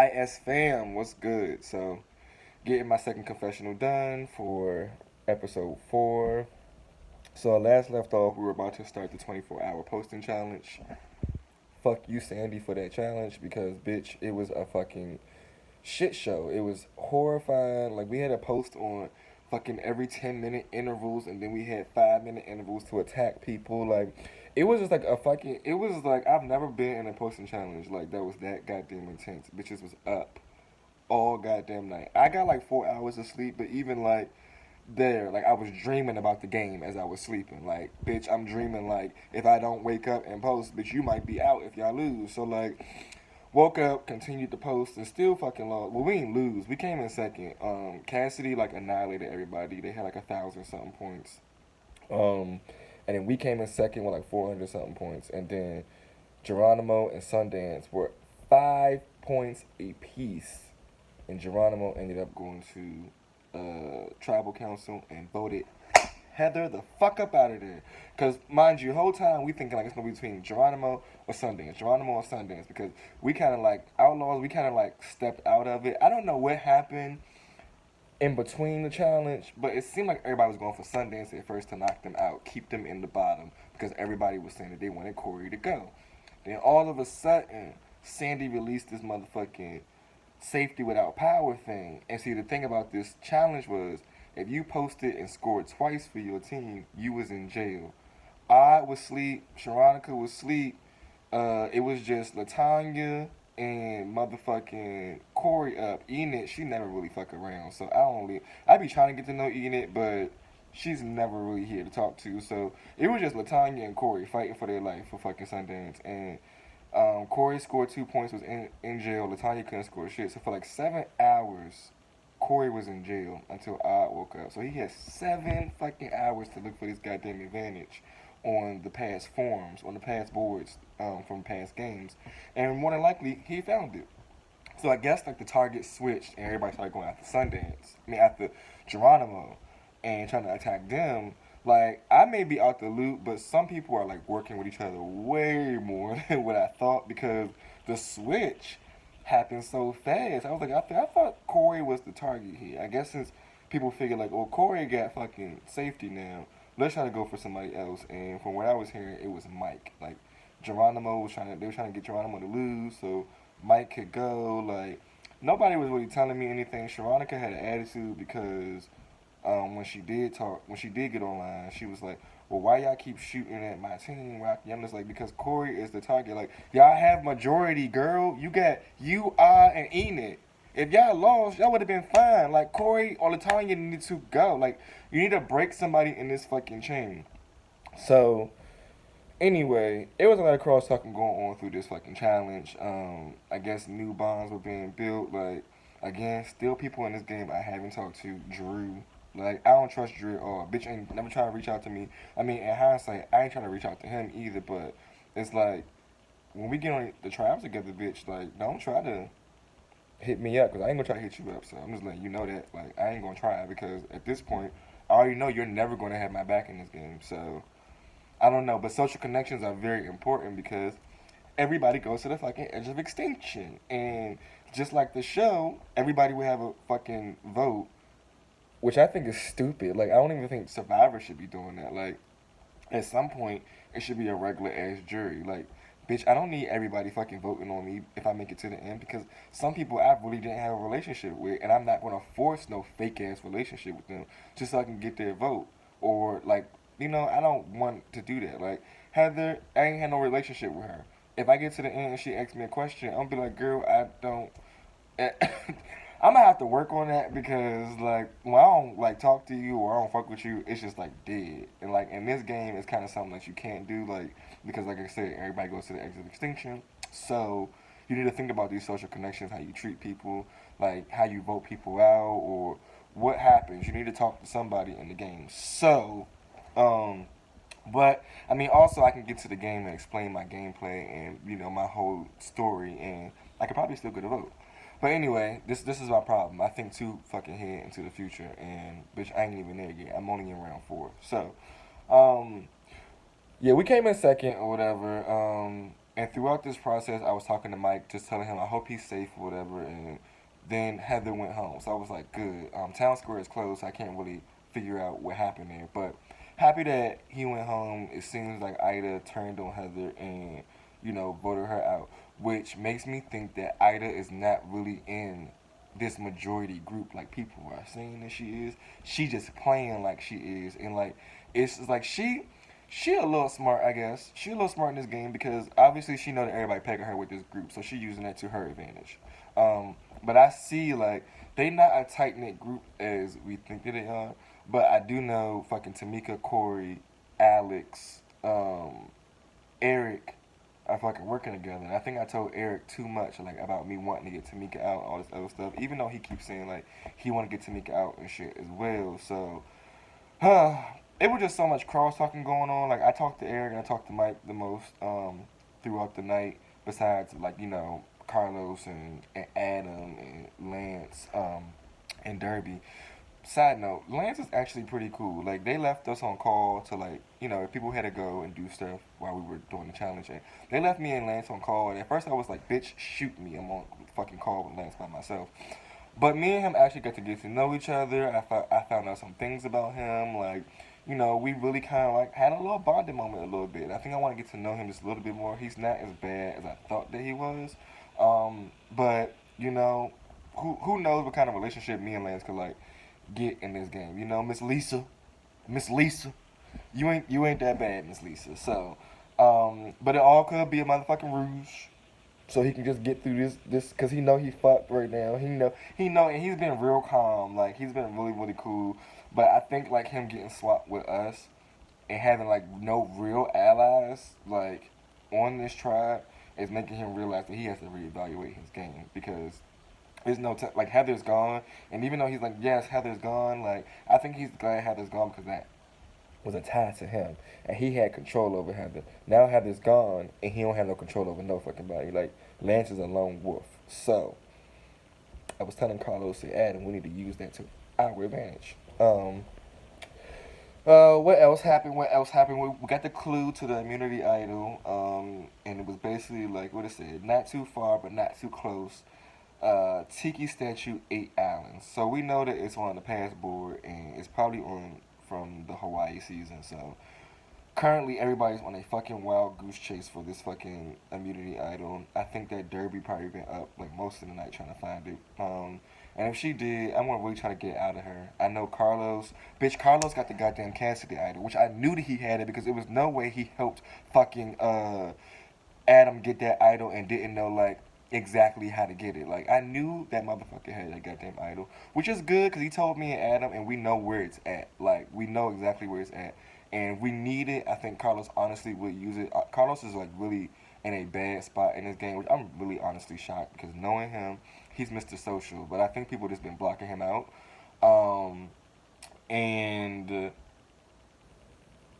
IS fam, what's good? So, getting my second confessional done for episode 4. So, last left off, we were about to start the 24-hour posting challenge. Fuck you, Sandy, for that challenge because, bitch, it was a fucking shit show. It was horrifying. Like, we had to post on fucking every 10-minute intervals, and then we had 5-minute intervals to attack people. Like, it was just like a fucking. It was like I've never been in a posting challenge like that was that goddamn intense. Bitches was up all goddamn night. I got like 4 hours of sleep, but even like there, like I was dreaming about the game as I was sleeping. Like, bitch, I'm dreaming like if I don't wake up and post, bitch, you might be out if y'all lose. So like, woke up, continued to post, and still fucking lost. Well, we didn't lose. We came in second. Cassidy like annihilated everybody. They had like 1,000 something points. Um, and then we came in second with like 400 something points, and then Geronimo and Sundance were 5 points apiece, and Geronimo ended up going to tribal council and voted Heather the fuck up out of there. Cause mind you, the whole time we thinking like it's gonna be between Geronimo or Sundance, Geronimo or Sundance, because we kind of like outlaws, we kind of like stepped out of it. I don't know what happened in between the challenge, but it seemed like everybody was going for Sundance at first to knock them out, keep them in the bottom, because everybody was saying that they wanted Corey to go. Then all of a sudden, Sandy released this motherfucking safety without power thing. And see, the thing about this challenge was, if you posted and scored twice for your team, you was in jail. I was asleep. Sharonica was asleep. It was just Latanya and motherfucking Corey up. Enid, she never really fuck around. So I be trying to get to know Enid, but she's never really here to talk to. So it was just Latanya and Corey fighting for their life for fucking Sundance. And Corey scored 2 points, was in jail. Latanya couldn't score shit. So for like 7 hours, Corey was in jail until I woke up. So he had 7 fucking hours to look for this goddamn advantage on the past forums, on the past boards from past games. And more than likely, he found it. So I guess like the target switched and everybody started going after Sundance. I mean, after Geronimo and trying to attack them. Like, I may be out the loop, but some people are like working with each other way more than what I thought because the switch happened so fast. I was like, I thought Corey was the target here. I guess since people figured like, oh, Corey got fucking safety now, let's try to go for somebody else. And from what I was hearing, it was Mike. Like, they were trying to get Geronimo to lose, so Mike could go. Like, nobody was really telling me anything. Sharonica had an attitude because when she did get online, she was like, "Well, why y'all keep shooting at my team?" I'm just like, because Corey is the target. Like, y'all have majority, girl. You got and Enid. If y'all lost, y'all would have been fine. Like Corey or Latanya needed to go. Like, you need to break somebody in this fucking chain. So anyway, it was a lot of cross talking going on through this fucking challenge. I guess new bonds were being built. Like, again, still people in this game I haven't talked to. Drew. Like, I don't trust Drew at all. Bitch ain't never trying to reach out to me. I mean, in hindsight, I ain't trying to reach out to him either, but it's like, when we get on the tribes together, bitch, like, don't try to hit me up, because I ain't gonna try to hit you up. So I'm just letting you know that. Like, I ain't gonna try, because at this point, I already know you're never gonna have my back in this game. So, I don't know, but social connections are very important because everybody goes to the fucking edge of extinction. And just like the show, everybody would have a fucking vote, which I think is stupid. Like, I don't even think Survivor should be doing that. Like, at some point, it should be a regular ass jury. Like, bitch, I don't need everybody fucking voting on me if I make it to the end, because some people I really didn't have a relationship with, and I'm not gonna force no fake ass relationship with them just so I can get their vote. Or like, I don't want to do that. Like, Heather, I ain't had no relationship with her. If I get to the end and she asks me a question, I'm gonna be like, girl, I don't. I'm gonna have to work on that, because like when I don't like talk to you or I don't fuck with you, it's just like dead. And like in this game, it's kind of something that you can't do, like, because like I said, everybody goes to the edge of extinction. So you need to think about these social connections, how you treat people, like how you vote people out, or what happens. You need to talk to somebody in the game. So, um, but I mean, also I can get to the game and explain my gameplay and my whole story, and I could probably still get a vote. But anyway, this is my problem. I think too fucking ahead into the future, and bitch, I ain't even there yet. I'm only in round 4. So, yeah, we came in second or whatever. And throughout this process, I was talking to Mike, just telling him I hope he's safe or whatever. And then Heather went home, so I was like, good. Town Square is closed, so I can't really figure out what happened there. But happy that he went home. It seems like Ida turned on Heather and voted her out, which makes me think that Ida is not really in this majority group like people are saying that she is. She just playing like she is, and like it's just like she a little smart, I guess. She a little smart in this game because obviously she know that everybody pegging her with this group, so she using that to her advantage. But I see like they not a tight knit group as we think that they are. But I do know fucking Tamika, Corey, Alex, Eric are fucking working together. And I think I told Eric too much like about me wanting to get Tamika out, all this other stuff. Even though he keeps saying like he want to get Tamika out and shit as well. So it was just so much cross talking going on. Like I talked to Eric and I talked to Mike the most throughout the night. Besides like Carlos and Adam and Lance and Derby. Side note, Lance is actually pretty cool. Like they left us on call to like if people had to go and do stuff while we were doing the challenge. And they left me and Lance on call. And at first I was like, bitch, shoot me. I'm on fucking call with Lance by myself. But me and him actually got to get to know each other. I found out some things about him. Like, we really kind of like had a little bonding moment a little bit. I think I want to get to know him just a little bit more. He's not as bad as I thought that he was. But who knows what kind of relationship me and Lance could like get in this game. Miss Lisa, you ain't that bad, Miss Lisa. So, but it all could be a motherfucking ruse so he can just get through this because he know he fucked right now. He know, and he's been real calm. Like he's been really really cool. But I think like him getting swapped with us and having like no real allies like on this tribe is making him realize that he has to reevaluate his game because there's no like Heather's gone, and even though he's like yes Heather's gone, like I think he's glad Heather's gone because that was attached to him, and he had control over Heather. Now Heather's gone, and he don't have no control over no fucking body. Like Lance is a lone wolf. So I was telling Carlos and Adam we need to use that to our advantage. What else happened? What else happened? We got the clue to the immunity idol, and it was basically like what it said: not too far, but not too close. Tiki statue 8 islands. So we know that it's on the passport and it's probably on from the Hawaii season. So currently everybody's on a fucking wild goose chase for this fucking immunity idol. I think that Derby probably been up like most of the night trying to find it. And if she did, I'm gonna really try to get it out of her. I know Carlos, bitch. Carlos got the goddamn Cassidy idol, which I knew that he had it because it was no way he helped fucking Adam get that idol and didn't know like exactly how to get it. Like I knew that motherfucker had that goddamn idol, which is good because he told me and Adam, and we know where it's at. Like we know exactly where it's at, and we need it. I think Carlos honestly would use it. Carlos is like really in a bad spot in this game, which I'm really honestly shocked because knowing him, he's Mr. Social, but I think people just been blocking him out. Um, and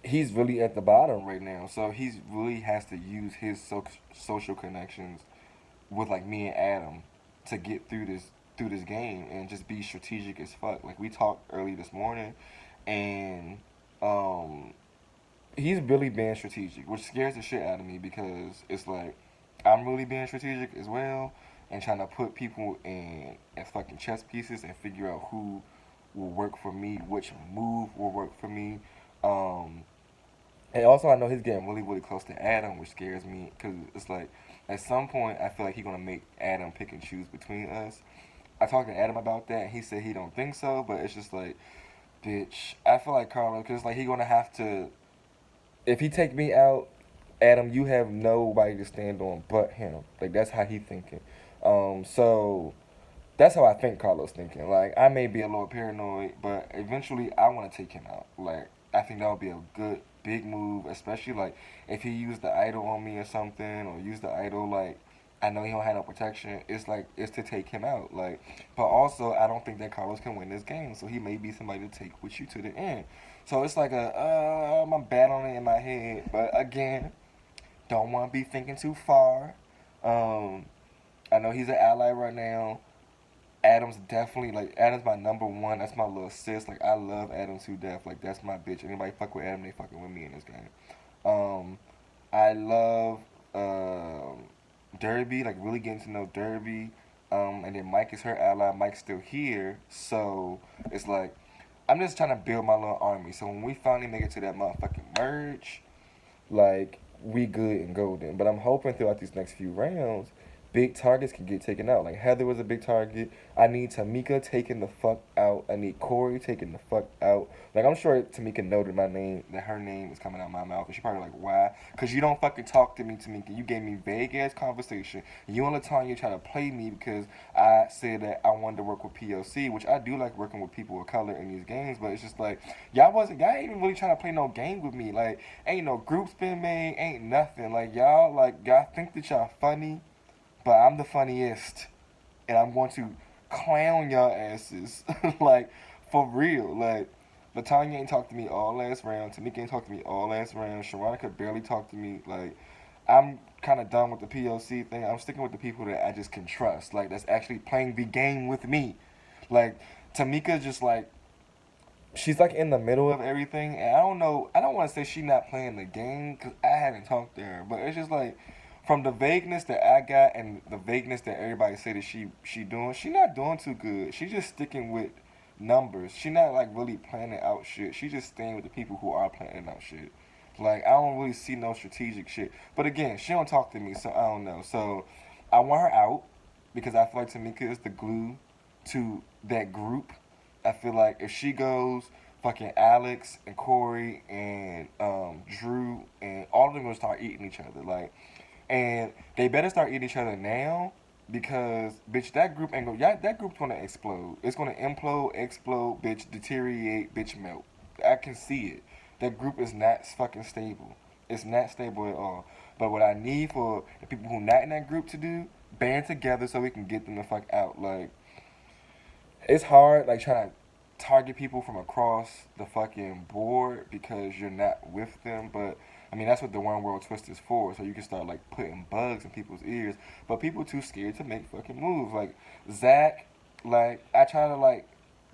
he's really at the bottom right now, so he's really has to use his social connections with like me and Adam to get through this game and just be strategic as fuck. Like we talked early this morning, and um, he's really being strategic, which scares the shit out of me because it's like I'm really being strategic as well and trying to put people in as fucking chess pieces and figure out who will work for me, which move will work for me. Um, and also, I know he's getting really, really close to Adam, which scares me because it's like at some point I feel like he's gonna make Adam pick and choose between us. I talked to Adam about that, and he said he don't think so, but it's just like, bitch, I feel like Carlo, because like he gonna have to. If he take me out, Adam, you have nobody to stand on but him. Like that's how he thinking. So that's how I think Carlos thinking. Like I may be a little paranoid, but eventually I want to take him out. Like I think that would be a good big move, especially like if he used the idol on me or something, or used the idol like I know he don't have no protection. It's like it's to take him out. Like, but also I don't think that Carlos can win this game, so he may be somebody to take with you to the end. So it's like I'm battling it in my head, but again, don't want to be thinking too far. Um, I know he's an ally right now. Adam's definitely like Adam's my number one. That's my little sis. Like I love Adam to death. Like that's my bitch. Anybody fuck with Adam, they fucking with me in this game. Um, I love um, Derby, like really getting to know Derby. And then Mike is her ally. Mike's still here, so it's like I'm just trying to build my little army. So when we finally make it to that motherfucking merge, like we good and golden. But I'm hoping throughout these next few rounds, big targets can get taken out. Like Heather was a big target. I need Tamika taking the fuck out. I need Corey taking the fuck out. Like I'm sure Tamika noted my name, that her name is coming out my mouth, and she probably like, why? Cause you don't fucking talk to me, Tamika. You gave me vague ass conversation. You and Latanya try to play me because I said that I wanted to work with POC, which I do like working with people of color in these games. But it's just like y'all ain't even really trying to play no game with me. Like ain't no groups been made, ain't nothing. Y'all think that y'all funny, but I'm the funniest, and I'm going to clown y'all asses, like for real. Like Latanya ain't talked to me all last round. Tamika ain't talked to me all last round. Sharonica barely talked to me. Like I'm kind of done with the POC thing. I'm sticking with the people that I just can trust. Like that's actually playing the game with me. Like Tamika just like she's like in the middle of everything, and I don't know. I don't want to say she's not playing the game because I haven't talked to her, but it's just like from the vagueness that I got and the vagueness that everybody say that she doing, she not doing too good. She's just sticking with numbers. She not like really planning out shit. She just staying with the people who are planning out shit. Like I don't really see no strategic shit. But again, she don't talk to me, so I don't know. So I want her out because I feel like Tamika is the glue to that group. I feel like if she goes, fucking Alex and Corey and Drew and all of them gonna start eating each other. Like, and they better start eating each other now because bitch, that group ain't gonna. Yeah, that group's gonna explode. It's gonna implode, explode, bitch, deteriorate, bitch, melt. I can see it. That group is not fucking stable. It's not stable at all. But what I need for the people who not in that group to do, band together so we can get them the fuck out. Like it's hard like trying to target people from across the fucking board because you're not with them. But I mean that's what the one world twist is for, so you can start like putting bugs in people's ears. But people too scared to make fucking moves. Like Zach, like I try to like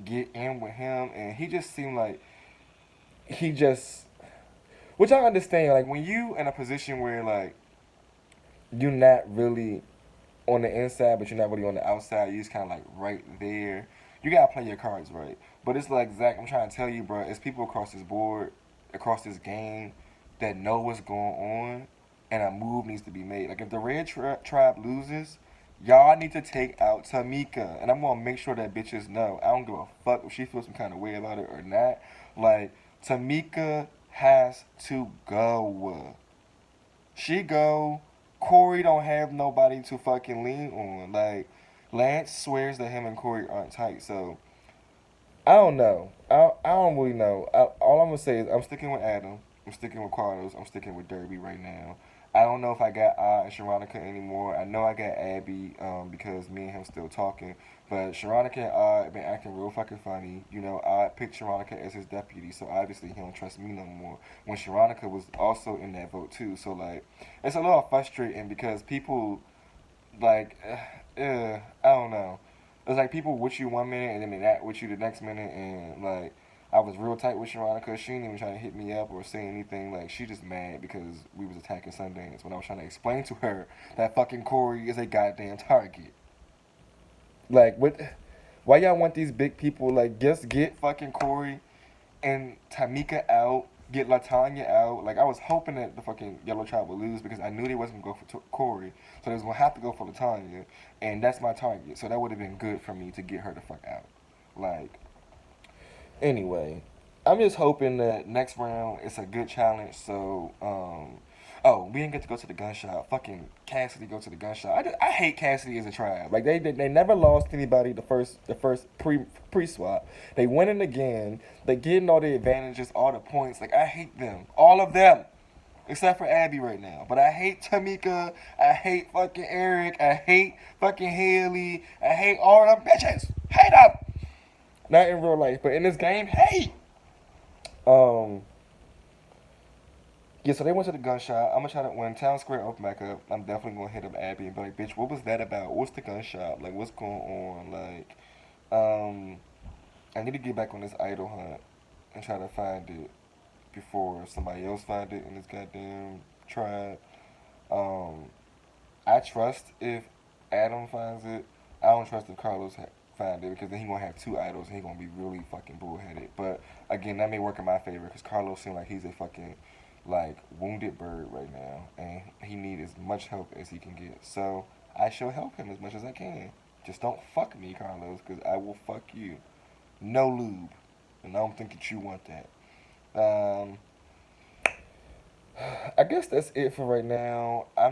get in with him, and he just seemed like he just, which I understand. Like when you in a position where like you're not really on the inside, but you're not really on the outside. You're just kind of like right there. You gotta play your cards right. But it's like Zach, I'm trying to tell you, bro. It's people across this board, across this game, that know what's going on, and a move needs to be made. Like if the Red Tribe loses, y'all need to take out Tamika, and I'm gonna make sure that bitches know. I don't give a fuck if she feels some kind of way about it or not. Like Tamika has to go. She go. Corey don't have nobody to fucking lean on. Like Lance swears that him and Corey aren't tight. So I don't know. I don't really know. All I'm gonna say is I'm sticking with Adam. I'm sticking with Carlos. I'm sticking with Derby right now. I don't know if I got and Sharonica anymore. I know I got Abby because me and him still talking. But Sharonica and have been acting real fucking funny. You know, I picked Sharonica as his deputy, so obviously he don't trust me no more. When Sharonica was also in that vote too, so like it's a little frustrating because people like, I don't know. It's like people with you one minute and then they not with you the next minute, and like I was real tight with Sharonica. She didn't even try to hit me up or say anything. Like she just mad because we was attacking Sundance when I was trying to explain to her that fucking Corey is a goddamn target. Like what? Why y'all want these big people? Like just get fucking Corey and Tamika out. Get Latanya out. Like I was hoping that the fucking Yellow Tribe would lose because I knew they wasn't gonna go for Corey, so they was gonna have to go for Latanya, and that's my target. So that would have been good for me to get her the fuck out. Like anyway, I'm just hoping that next round it's a good challenge. So oh, we didn't get to go to the gun shop. Fucking Cassidy go to the gun shop. I hate Cassidy as a tribe. Like they never lost anybody the first pre swap. They winning again. They getting all the advantages, all the points. Like I hate them, all of them, except for Abby right now. But I hate Tamika. I hate fucking Eric. I hate fucking Haley. I hate all of them bitches. Hate them. Not in real life, but in this game, hate. Um. Yeah, so they went to the gun shop. I'm gonna try to when Town Square open back up. I'm definitely gonna hit up Abby and be like, "Bitch, what was that about? What's the gun shop? Like, what's going on? Like, um, I need to get back on this idol hunt and try to find it before somebody else find it in this goddamn tribe. Um, I trust if Adam finds it. I don't trust if Carlos find it because then he gonna have two idols and he gonna be really fucking bullheaded. But again, that may work in my favor because Carlos seems like he's a fucking like wounded bird right now, and he need as much help as he can get. So I shall help him as much as I can. Just don't fuck me, Carlos, because I will fuck you. No lube, and I don't think that you want that. Um, I guess that's it for right now. I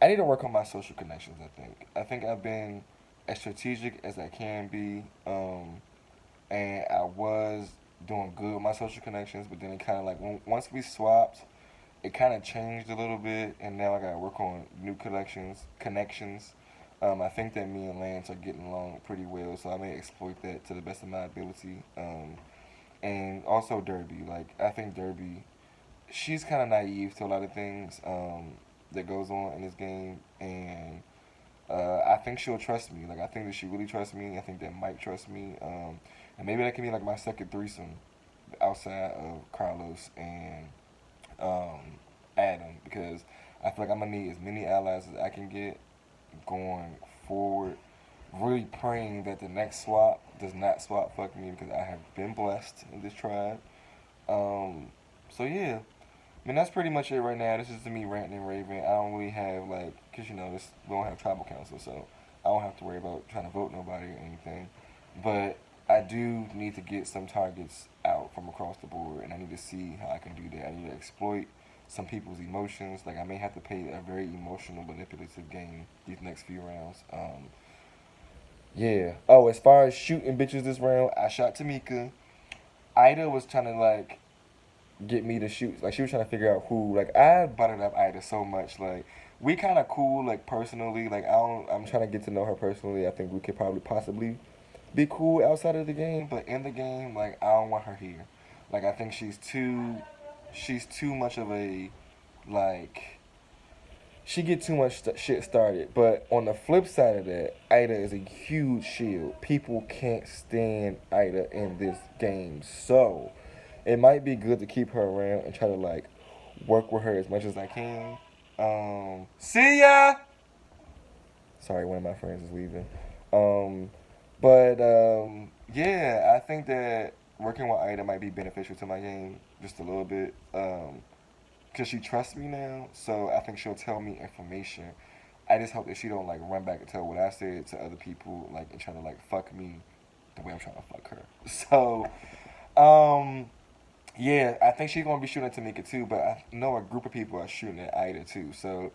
need to work on my social connections. I think I've been as strategic as I can be, and I was doing good with my social connections. But then it kind of like once we swapped, it kind of changed a little bit, and now I gotta work on new connections. I think that me and Lance are getting along pretty well, so I may exploit that to the best of my ability. And also Derby, like I think Derby, she's kind of naive to a lot of things that goes on in this game, and I think she'll trust me. Like I think that she really trusts me. I think that Mike trusts me, and maybe that can be like my second threesome outside of Carlos and um, Adam because I feel like I'm gonna need as many allies as I can get going forward. Really praying that the next swap does not swap fuck me because I have been blessed in this tribe. Um, so yeah, I mean that's pretty much it right now. This is me ranting and raving. I don't really have like, cause you know this we don't have tribal council, so I don't have to worry about trying to vote nobody or anything. But I do need to get some targets out from across the board, and I need to see how I can do that. I need to exploit some people's emotions. Like I may have to play a very emotional, manipulative game these next few rounds. Yeah. Oh, as far as shooting bitches this round, I shot Tamika. Ida was trying to like get me to shoot. Like she was trying to figure out who. Like I buttered up Ida so much. Like we kind of cool. Like personally. Like I don't. I'm trying to get to know her personally. I think we could probably possibly be cool outside of the game, but in the game, like I don't want her here. Like I think she's too much of a like she get too much shit started. But on the flip side of that, Ida is a huge shield. People can't stand Ida in this game, so it might be good to keep her around and try to like work with her as much as I can. See ya. Sorry, one of my friends is leaving. Um, but yeah, I think that working with Ida might be beneficial to my game just a little bit. Cause she trusts me now, so I think she'll tell me information. I just hope that she don't like run back and tell what I said to other people, like and try to like fuck me the way I'm trying to fuck her. So, um, yeah, I think she's gonna be shooting at Tamika too, but I know a group of people are shooting at Ida too. So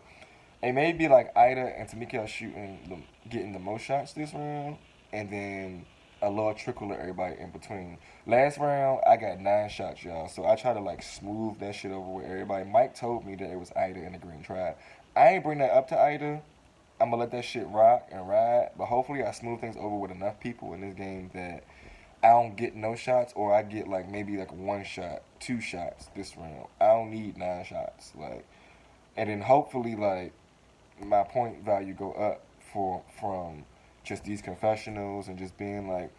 it may be like Ida and Tamika are getting the most shots this round, and then a little trickle of everybody in between. Last round, I got 9 shots, y'all. So I try to like smooth that shit over with everybody. Mike told me that it was Ida and the Green Tribe. I ain't bring that up to Ida. I'm gonna let that shit rock and ride. But hopefully, I smooth things over with enough people in this game that I don't get no shots, or I get like maybe like 1 shot, 2 shots this round. I don't need 9 shots, like, and then hopefully like my point value go up for from just these confessionals and just being like,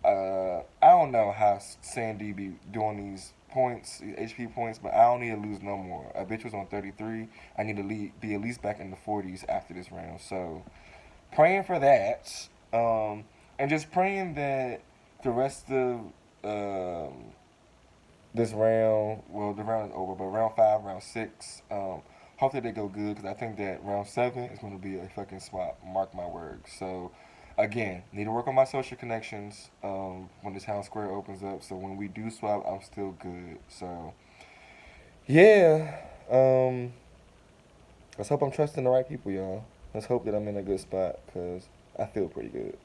I don't know how Sandy be doing these points, these HP points, but I don't need to lose no more. A bitch was on 33. I need to be at least back in the 40s after this round. So praying for that, and just praying that the rest of this round, well, the round is over, but round 5, round 6, hopefully they go good because I think that round 7 is going to be a fucking swap. Mark my words. So, again, need to work on my social connections when the town square opens up. So when we do swap, I'm still good. So, yeah. Let's hope I'm trusting the right people, y'all. Let's hope that I'm in a good spot because I feel pretty good.